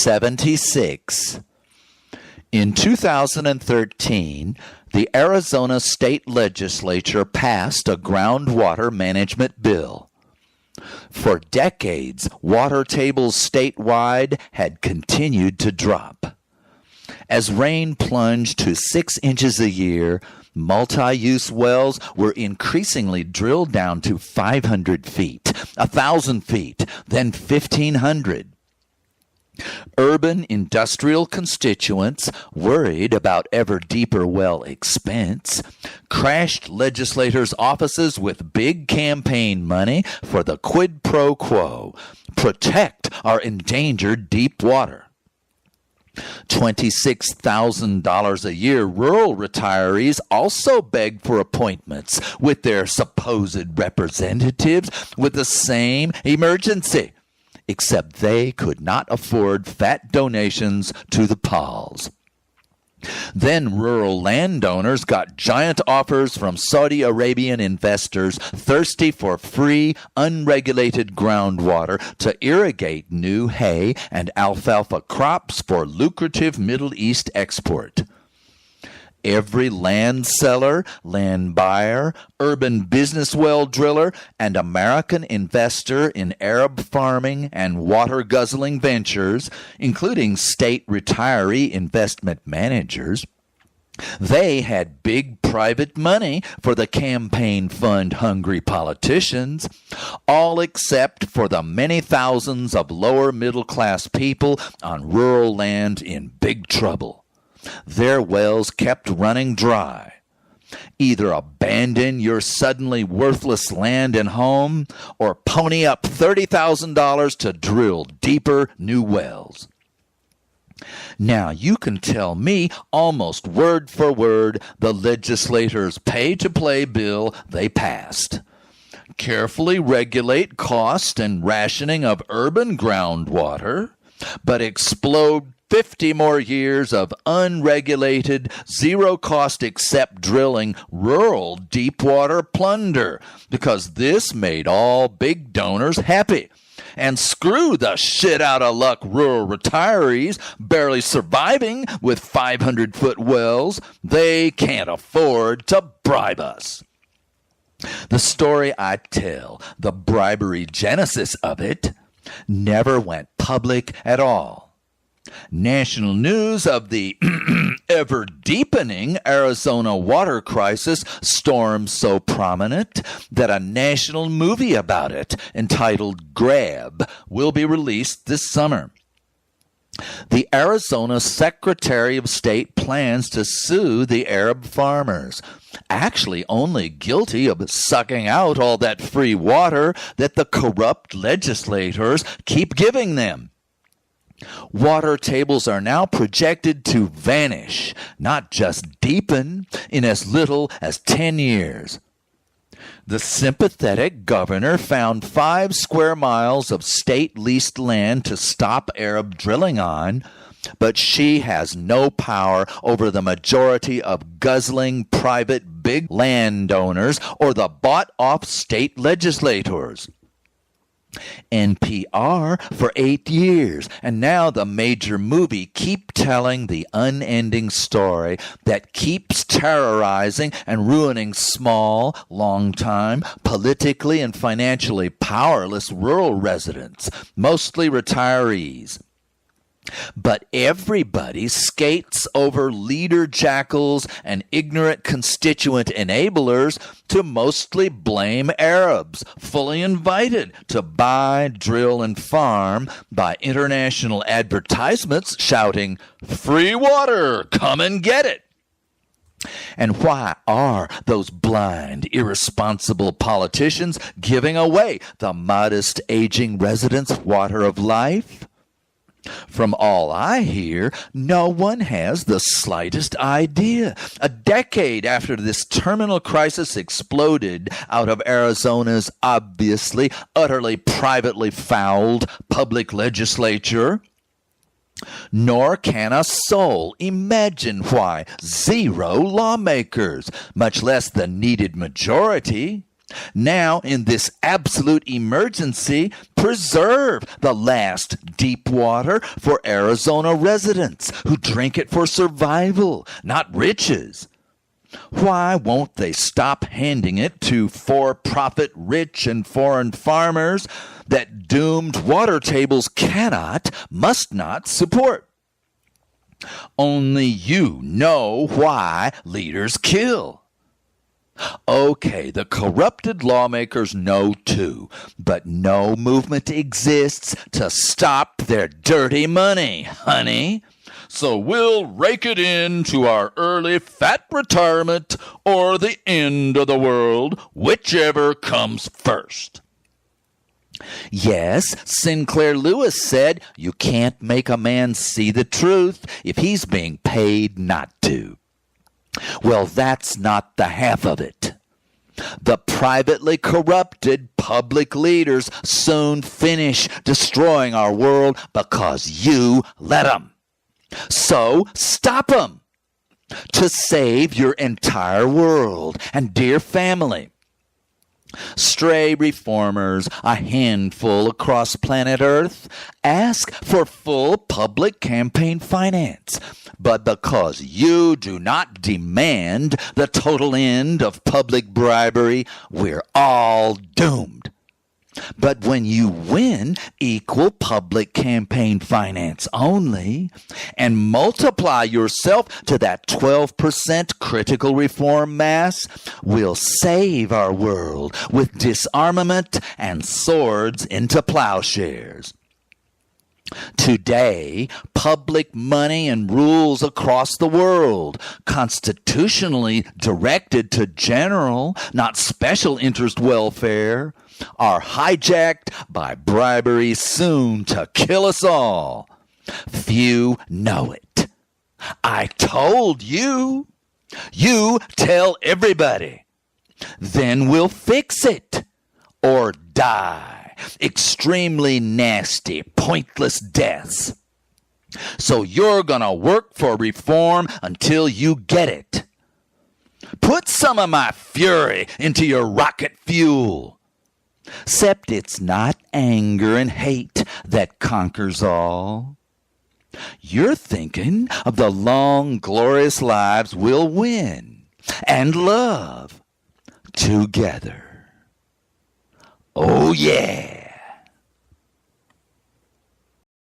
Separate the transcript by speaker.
Speaker 1: 76. In 2013, the Arizona State Legislature passed a groundwater management bill. For decades, water tables statewide had continued to drop. As rain plunged to 6 inches a year, multi-use wells were increasingly drilled down to 500 feet, 1,000 feet, then 1,500. Urban industrial constituents, worried about ever deeper well expense, crashed legislators' offices with big campaign money for the quid pro quo: protect our endangered deep water. $26,000 a year rural retirees also begged for appointments with their supposed representatives with the same emergency, except they could not afford fat donations to the Pauls. Then rural landowners got giant offers from Saudi Arabian investors thirsty for free, unregulated groundwater to irrigate new hay and alfalfa crops for lucrative Middle East export. Every land seller, land buyer, urban business well driller, and American investor in Arab farming and water-guzzling ventures, including state retiree investment managers, they had big private money for the campaign fund-hungry politicians, all except for the many thousands of lower-middle-class people on rural land in big trouble. Their wells kept running dry. Either abandon your suddenly worthless land and home, or pony up $30,000 to drill deeper new wells. Now you can tell me almost word for word the legislators' pay-to-play bill they passed. Carefully regulate cost and rationing of urban groundwater, but explode 50 more years of unregulated, zero-cost except drilling rural deep-water plunder, because this made all big donors happy. And screw the shit-out-of-luck rural retirees barely surviving with 500-foot wells. They can't afford to bribe us. The story I tell, the bribery genesis of it, never went public at all. National news of the ever-deepening Arizona water crisis stormed so prominent that a national movie about it, entitled Grab, will be released this summer. The Arizona Secretary of State plans to sue the Arab farmers, actually only guilty of sucking out all that free water that the corrupt legislators keep giving them. Water tables are now projected to vanish, not just deepen, in as little as 10 years. The sympathetic governor found 5 square miles of state-leased land to stop Arab drilling on, but she has no power over the majority of guzzling private big landowners or the bought-off state legislators. NPR for 8 years, and now the major movie keep telling the unending story that keeps terrorizing and ruining small, long-time, politically and financially powerless rural residents, mostly retirees. But everybody skates over leader jackals and ignorant constituent enablers to mostly blame Arabs, fully invited to buy, drill, and farm by international advertisements shouting, "Free water, come and get it." And why are those blind, irresponsible politicians giving away the modest, aging residents' water of life? From all I hear, no one has the slightest idea. A decade after this terminal crisis exploded out of Arizona's obviously, utterly privately fouled public legislature, nor can a soul imagine why 0 lawmakers, much less the needed majority, Now, in this absolute emergency, preserve the last deep water for Arizona residents who drink it for survival, not riches. Why won't they stop handing it to for-profit rich and foreign farmers that doomed water tables cannot, must not support? Only you know why leaders kill. Okay, the corrupted lawmakers know too, but no movement exists to stop their dirty money, honey. So we'll rake it into our early fat retirement or the end of the world, whichever comes first. Yes, Sinclair Lewis said you can't make a man see the truth if he's being paid not to. Well, that's not the half of it. The privately corrupted public leaders soon finish destroying our world because you let them. So stop them to save your entire world and dear family. Stray reformers, a handful across planet Earth, ask for full public campaign finance. But because you do not demand the total end of public bribery, we're all doomed. But when you win equal public campaign finance only and multiply yourself to that 12% critical reform mass, we'll save our world with disarmament and swords into plowshares. Today, public money and rules across the world, constitutionally directed to general, not special interest welfare, are hijacked by bribery soon to kill us all. Few know it. I told you. You tell everybody. Then we'll fix it. Or die. Extremely nasty, pointless deaths. So you're gonna work for reform until you get it. Put some of my fury into your rocket fuel. 'Cept it's not anger and hate that conquers all. You're thinking of the long, glorious lives we'll win and love together. Oh, yeah.